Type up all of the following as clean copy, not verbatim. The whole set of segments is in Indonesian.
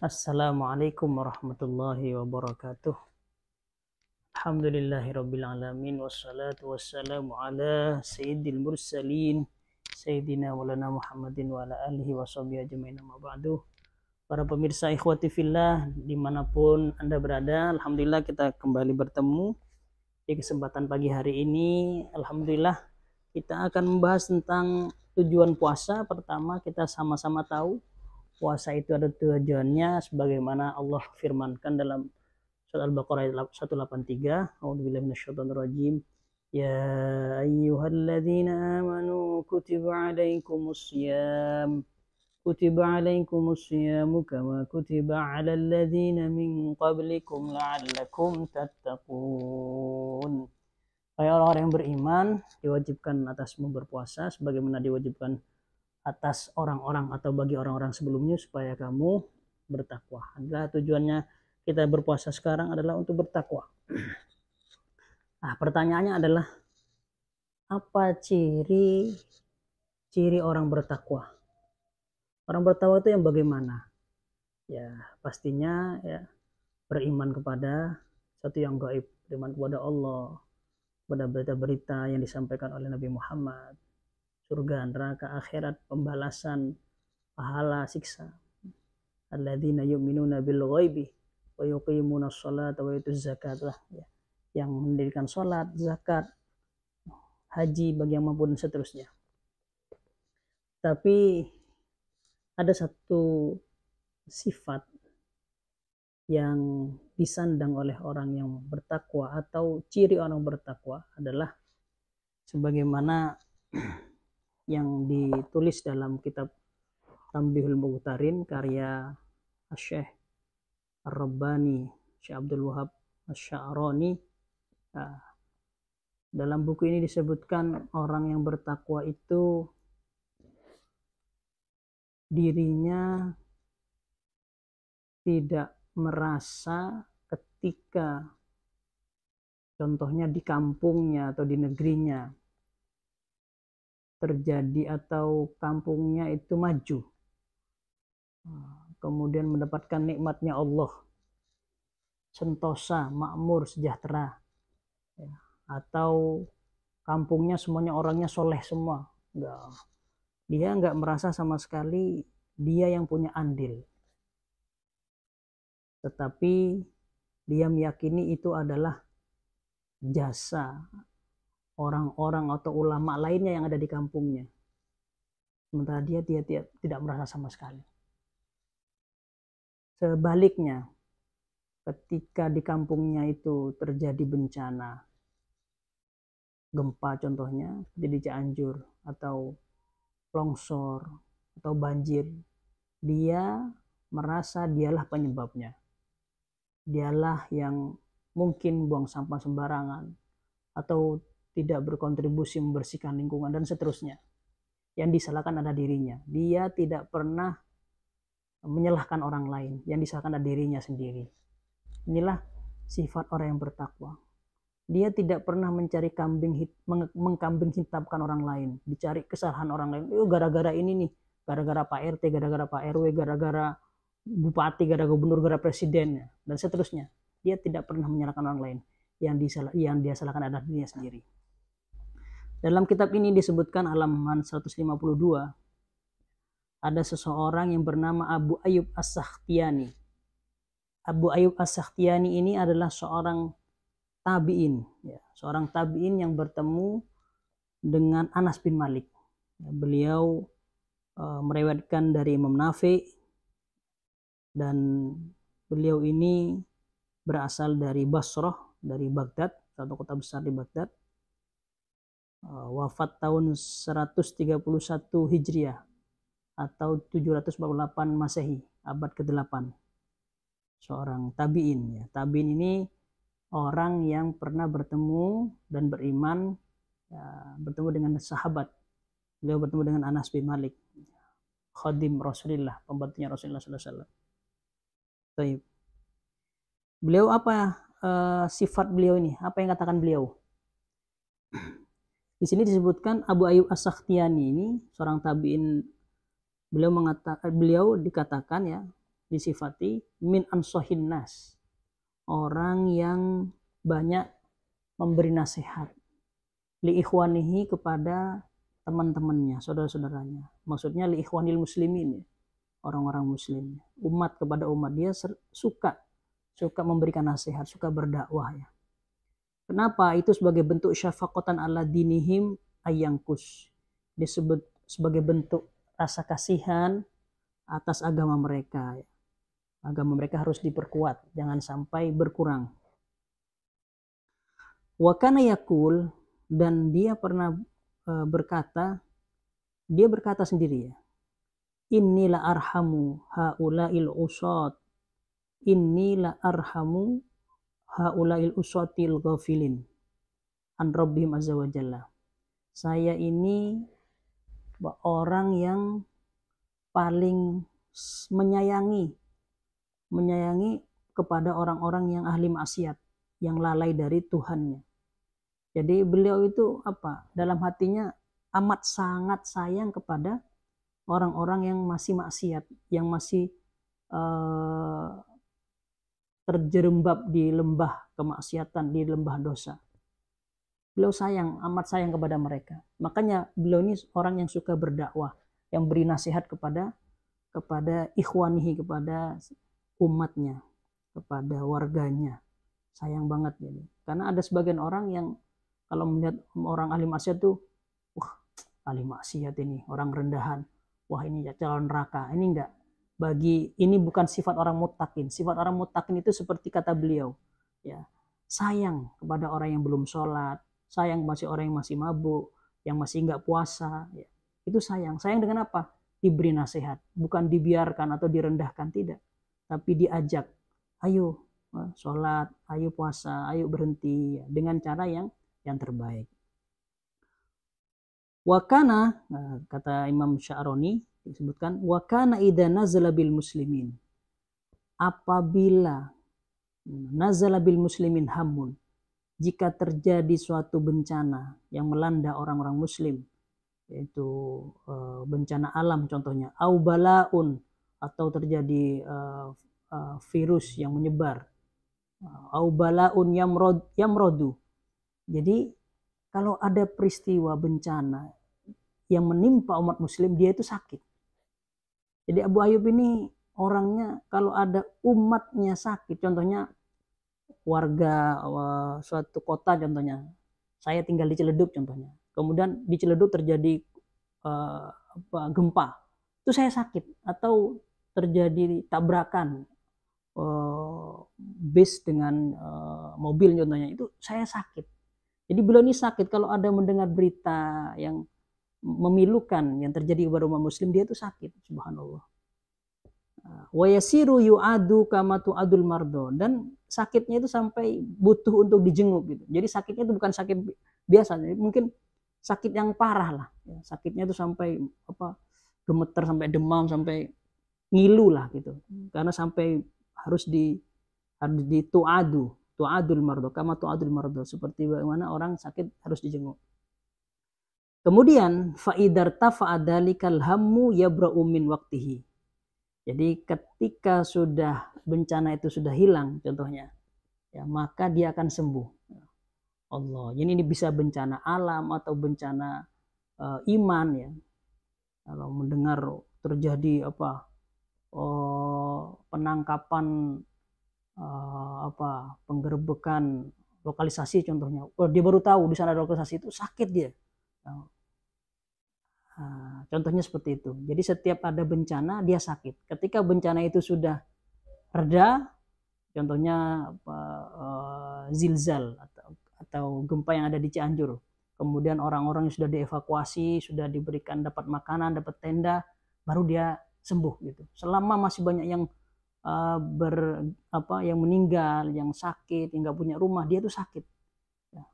Assalamualaikum warahmatullahi wabarakatuh. Alhamdulillahirabbil alamin wassalatu wassalamu ala sayyidil mursalin sayyidina walana Muhammadin wa ala alihi washabihi ajmain amma ba'du. Para pemirsa ikhwati fillah dimanapun Anda berada, alhamdulillah kita kembali bertemu di kesempatan pagi hari ini. Alhamdulillah kita akan membahas tentang tujuan puasa. Pertama, kita sama-sama tahu puasa itu ada tujuannya sebagaimana Allah firmankan dalam surat Al-Baqarah 183. A'udzubillahi minasyaitonirrajim. Ya ayyuhalladzina amanu kutiba alaikumusiyam kama kutiba alal ladzina min qablikum la'allakum tattaqun. Hai orang-orang yang beriman, diwajibkan atasmu berpuasa sebagaimana diwajibkan atas orang-orang atau bagi orang-orang sebelumnya supaya kamu bertakwa. Adalah tujuannya kita berpuasa sekarang adalah untuk bertakwa. Nah, pertanyaannya adalah apa ciri orang bertakwa? Orang bertakwa itu yang bagaimana? Ya, pastinya ya beriman kepada sesuatu yang gaib, beriman kepada Allah, pada berita-berita yang disampaikan oleh Nabi Muhammad, surga, neraka, akhirat, pembalasan, pahala, siksa. Alladzina yu'minuna bil ghaibi wa yuqimuna sholata wa yutuz zakat lah ya. Yang mendirikan sholat, zakat, haji bagi yang mampu dan seterusnya. Tapi ada satu sifat yang disandang oleh orang yang bertakwa atau ciri orang bertakwa adalah sebagaimana yang ditulis dalam kitab Tambihul Mughtarin karya Syekh Ar-Rabbani, Syekh Abdul Wahab Asy-Sya'rani. Nah, dalam buku ini disebutkan orang yang bertakwa itu dirinya tidak merasa ketika contohnya di kampungnya atau di negerinya terjadi atau kampungnya itu maju, kemudian mendapatkan nikmatnya Allah, sentosa, makmur, sejahtera, ya. Atau kampungnya semuanya orangnya soleh semua, dia nggak merasa sama sekali dia yang punya andil, tetapi dia meyakini itu adalah jasa orang-orang atau ulama lainnya yang ada di kampungnya, sementara dia tidak merasa sama sekali. Sebaliknya, ketika di kampungnya itu terjadi bencana, gempa contohnya, jadi Cianjur, atau longsor, atau banjir, dia merasa dialah penyebabnya. Dialah yang mungkin buang sampah sembarangan, atau tidak berkontribusi membersihkan lingkungan, dan seterusnya. Yang disalahkan adalah dirinya. Dia tidak pernah menyalahkan orang lain, yang disalahkan adalah dirinya sendiri. Inilah sifat orang yang bertakwa. Dia tidak pernah mencari mengkambing hitamkan orang lain, dicari kesalahan orang lain. Gara-gara ini nih, gara-gara Pak RT, gara-gara Pak RW, gara-gara bupati, gara-gara gubernur, gara-gara presiden, dan seterusnya. Dia tidak pernah menyalahkan orang lain. Yang dia salahkan adalah dirinya sendiri. Dalam kitab ini disebutkan halaman 152, ada seseorang yang bernama Abu Ayyub As-Sakhtiyani. Abu Ayyub As-Sakhtiyani ini adalah seorang tabi'in, ya, seorang tabi'in yang bertemu dengan Anas bin Malik. Beliau meriwayatkan dari Imam Nafi, dan beliau ini berasal dari Basrah, dari Baghdad, satu kota besar di Baghdad. Wafat tahun 131 Hijriah atau 748 Masehi, abad ke-8. Seorang tabi'in, ya. Tabi'in ini orang yang pernah bertemu dan beriman, ya, bertemu dengan sahabat. Beliau bertemu dengan Anas bin Malik, khadim Rasulullah, pembantunya Rasulullah SAW. Baik. Beliau apa sifat beliau ini? Apa yang katakan beliau? Di sini disebutkan Abu Ayyub As-Sakhtiyani ini seorang tabi'in. Beliau dikatakan, ya, disifati min ansohin nas, orang yang banyak memberi nasihat, li ikhwanihi, kepada teman-temannya, saudara-saudaranya. Maksudnya li ikhwanil muslimin, orang-orang muslim, umat kepada umat. Dia suka memberikan nasihat, suka berdakwah ya. Kenapa? Itu sebagai bentuk syafaqatan ala dinihim ayangkus, disebut sebagai bentuk rasa kasihan atas agama mereka. Agama mereka harus diperkuat, jangan sampai berkurang. Wa kana yaqul, dan dia pernah berkata sendiri ya, innila arhamu haulail usat, innila arhamu haulail usatil ghafilin an rabbihim azza wa jalla. Saya ini orang yang paling menyayangi kepada orang-orang yang ahli maksiat, yang lalai dari Tuhannya. Jadi beliau itu dalam hatinya amat sangat sayang kepada orang-orang yang masih maksiat, yang masih terjerembab di lembah kemaksiatan, di lembah dosa. Beliau amat sayang kepada mereka. Makanya beliau ini orang yang suka berdakwah, yang beri nasihat kepada ikhwanihi, kepada umatnya, kepada warganya. Sayang banget ini. Karena ada sebagian orang yang kalau melihat orang ahli maksiat tuh, wah, ahli maksiat ini, orang rendahan. Wah, ini calon neraka. Ini enggak. Ini bukan sifat orang muttaqin. Sifat orang muttaqin itu seperti kata beliau, ya, sayang kepada orang yang belum sholat, sayang orang yang masih mabuk, yang masih enggak puasa, ya. Itu sayang. Sayang dengan apa? Diberi nasihat, bukan dibiarkan atau direndahkan, tidak. Tapi diajak, ayo sholat, ayo puasa, ayo berhenti, ya, dengan cara yang terbaik. Wakana, kata Imam Sya'roni disebutkan, wakana idza nazala bil muslimin, apabila nazala bil muslimin hamun, jika terjadi suatu bencana yang melanda orang-orang muslim, yaitu bencana alam contohnya, au balaun, atau terjadi virus yang menyebar, au balaun yamrodu. Jadi kalau ada peristiwa bencana yang menimpa umat muslim, dia itu sakit. Jadi Abu Ayyub ini orangnya, kalau ada umatnya sakit, contohnya warga suatu kota, contohnya saya tinggal di Ciledug contohnya, kemudian di Ciledug terjadi gempa, itu saya sakit, atau terjadi tabrakan bis dengan mobil contohnya, itu saya sakit. Jadi beliau ini sakit kalau ada mendengar berita yang memilukan yang terjadi kepada umat muslim, dia itu sakit, subhanallah. Wa yasiru yu'adu kama tu'adul mardo, dan sakitnya itu sampai butuh untuk dijenguk gitu. Jadi sakitnya itu bukan sakit biasa, mungkin sakit yang parah lah. Sakitnya itu sampai gemeter, sampai demam, sampai ngilu lah gitu. Karena sampai harus di tu'adul mardo, kama tu'adul mardo, seperti bagaimana orang sakit harus dijenguk. Kemudian fa'idar tafa'adalikal hammu yabra'u min waktihi. Jadi ketika sudah bencana itu sudah hilang contohnya, ya, maka dia akan sembuh. Allah. Jadi ini bisa bencana alam atau bencana iman ya. Kalau mendengar terjadi penangkapan penggerbekan lokalisasi contohnya, dia baru tahu di sana ada lokalisasi, itu sakit dia. Contohnya seperti itu. Jadi setiap ada bencana dia sakit. Ketika bencana itu sudah reda, contohnya zilzal atau gempa yang ada di Cianjur, kemudian orang-orang yang sudah dievakuasi, sudah diberikan dapat makanan, dapat tenda, baru dia sembuh gitu. Selama masih banyak yang yang meninggal, yang sakit, yang nggak punya rumah, dia tuh sakit. Ya.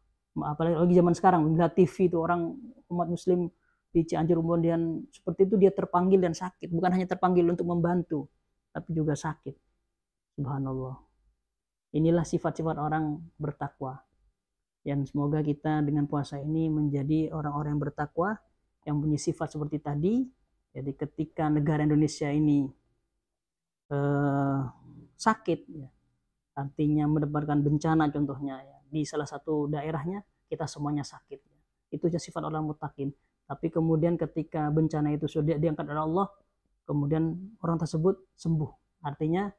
Apalagi zaman sekarang, melihat TV itu orang umat muslim di Cianjur kemudian seperti itu, dia terpanggil dan sakit. Bukan hanya terpanggil untuk membantu, tapi juga sakit. Subhanallah. Inilah sifat-sifat orang bertakwa. Dan semoga kita dengan puasa ini menjadi orang-orang yang bertakwa, yang punya sifat seperti tadi. Jadi ketika negara Indonesia ini sakit, ya. Artinya mendapatkan bencana contohnya, ya. Di salah satu daerahnya kita semuanya sakit, ya. Itu sifat orang mutakin. Tapi kemudian ketika bencana itu sudah diangkat oleh Allah, kemudian orang tersebut sembuh. Artinya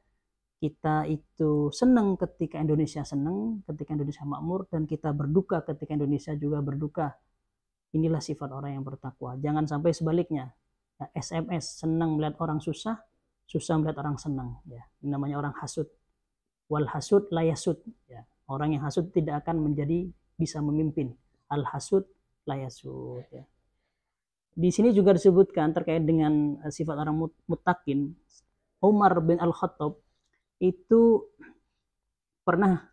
kita itu senang ketika Indonesia senang, ketika Indonesia makmur, dan kita berduka ketika Indonesia juga berduka. Inilah sifat orang yang bertakwa. Jangan sampai sebaliknya. Ya, SMS senang melihat orang susah, susah melihat orang senang. Ya, ini namanya orang hasud. Wal hasud layasud. Ya, orang yang hasud tidak akan menjadi bisa memimpin. Al hasud layasud. Ya. Di sini juga disebutkan terkait dengan sifat orang mutakin. Umar bin Al-Khattab itu pernah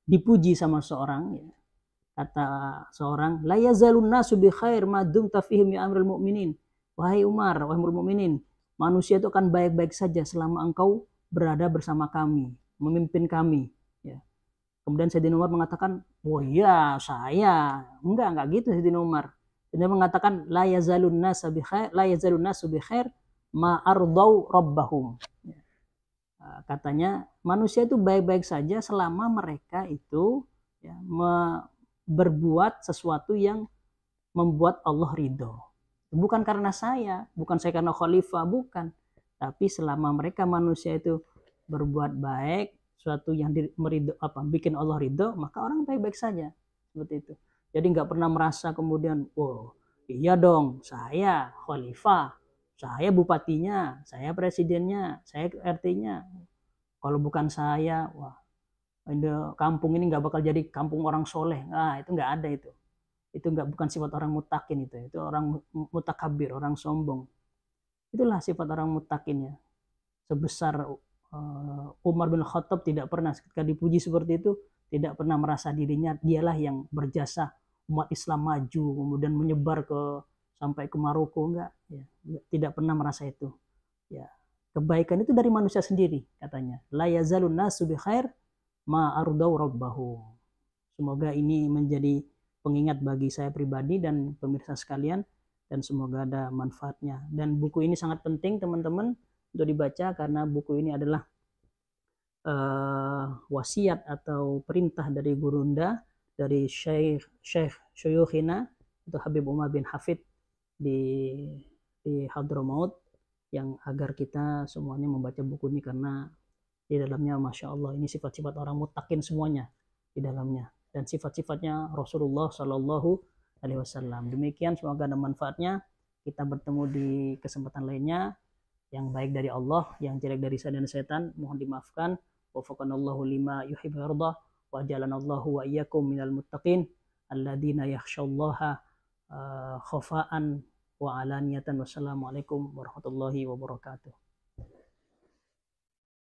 dipuji sama seorang, ya. Kata seorang, la yazalun nasu bi khair ma dumta fihim ya amrul mu'minin. Wahai Umar, wahai amrul mu'minin, manusia itu akan baik-baik saja selama engkau berada bersama kami, memimpin kami, ya. Kemudian Sayyidina Umar mengatakan, oh iya, saya. Enggak gitu Sayyidina Umar. Dia mengatakan, la yazalun nasu bi khair, la yazalun nasu bi khair ma ardau rabbahum. Katanya manusia itu baik-baik saja selama mereka itu, ya, berbuat sesuatu yang membuat Allah ridho. Bukan karena saya, bukan saya karena khalifah, bukan. Tapi selama mereka manusia itu berbuat baik, sesuatu yang bikin Allah ridho, maka orang baik-baik saja. Seperti itu. Jadi nggak pernah merasa kemudian, oh iya dong, saya khalifah, saya bupatinya, saya presidennya, saya RT-nya. Kalau bukan saya, wah, kampung ini nggak bakal jadi kampung orang soleh. Nah, itu nggak ada itu. Itu nggak, bukan sifat orang mutakin itu. Itu orang mutakabir, orang sombong. Itulah sifat orang mutakin, ya. Sebesar Umar bin Khattab tidak pernah ketika dipuji seperti itu, tidak pernah merasa dirinya dialah yang berjasa umat Islam maju, kemudian menyebar sampai ke Maroko, enggak, ya. Tidak pernah merasa itu, ya. Kebaikan itu dari manusia sendiri, katanya. La yazalun nasu bi khair ma ardau rabbahu. Semoga ini menjadi pengingat bagi saya pribadi dan pemirsa sekalian, dan semoga ada manfaatnya. Dan buku ini sangat penting teman-teman untuk dibaca, karena buku ini adalah wasiat atau perintah dari gurunda, dari Syekh Syuyukhina atau Habib Umar bin Hafid di Hadramaut, yang agar kita semuanya membaca buku ini, karena di dalamnya Masya Allah ini sifat-sifat orang mutakin semuanya di dalamnya, dan sifat-sifatnya Rasulullah Shallallahu Alaihi Wasallam. Demikian, semoga ada manfaatnya. Kita bertemu di kesempatan lainnya. Yang baik dari Allah, yang jelek dari saya dan setan mohon dimaafkan. Wafaqanallahu lima yuhibbu yardah, wa jalanallahu wa iyyakum minal muttaqin alladzina yakhshallaha khafa'an wa alaniyatan. Wassalamualaikum warahmatullahi wabarakatuh.